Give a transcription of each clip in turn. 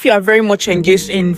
if you are very much engaged in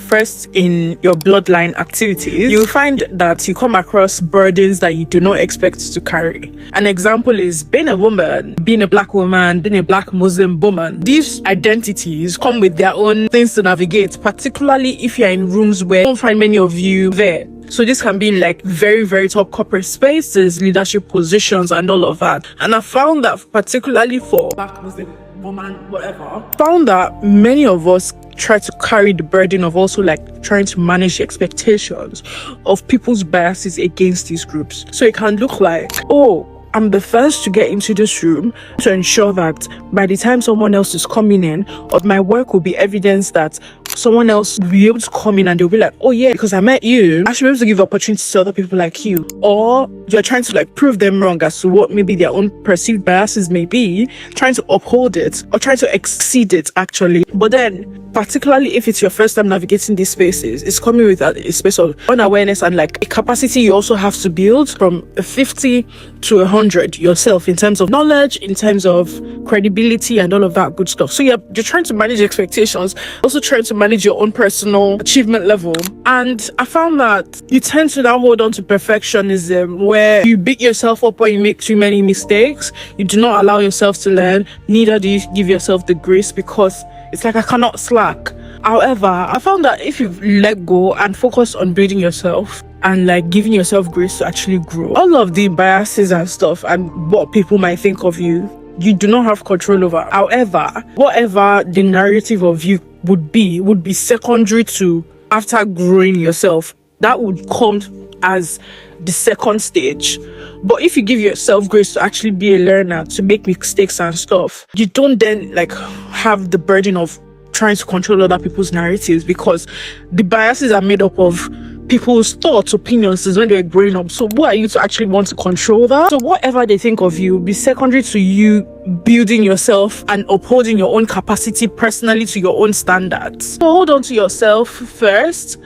your bloodline activities, you'll find that you come across burdens that you do not expect to carry. An example is being a woman, being a black woman, being a black Muslim woman. These identities come with their own things to navigate, particularly if you're in rooms where you don't find many of you there. So this can be in like very, very top corporate spaces, leadership positions and all of that. And I found that particularly for black Muslim woman, whatever, found that many of us try to carry the burden of also like trying to manage the expectations of people's biases against these groups. So it can look like, oh, I'm the first to get into this room to ensure that by the time someone else is coming in, or my work will be evidence that someone else will be able to come in and they'll be like, oh yeah, because I met you, I should be able to give opportunities to other people like you. Or you're trying to like prove them wrong as to what maybe their own perceived biases may be, trying to uphold it or trying to exceed it actually. But then, particularly if it's your first time navigating these spaces, it's coming with a space of unawareness and like a capacity you also have to build from a 50 to 100 yourself in terms of knowledge, in terms of credibility and all of that good stuff. So you're trying to manage expectations, also trying to manage your own personal achievement level. And I found that you tend to now hold on to perfectionism, where you beat yourself up when you make too many mistakes. You do not allow yourself to learn, neither do you give yourself the grace, because it's like I cannot slack. However, I found that if you let go and focus on building yourself and like giving yourself grace to actually grow, all of the biases and stuff and what people might think of you, you do not have control over. However, whatever the narrative of you would be secondary to after growing yourself. That would come as the second stage. But if you give yourself grace to actually be a learner, to make mistakes and stuff, you don't then like have the burden of trying to control other people's narratives, because the biases are made up of people's thoughts, opinions since when they were growing up. So what are you to actually want to control that? So whatever they think of you will be secondary to you building yourself and upholding your own capacity personally to your own standards. So hold on to yourself first,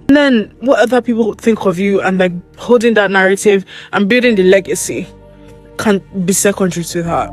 and then what other people think of you and like holding that narrative and building the legacy can be secondary to that.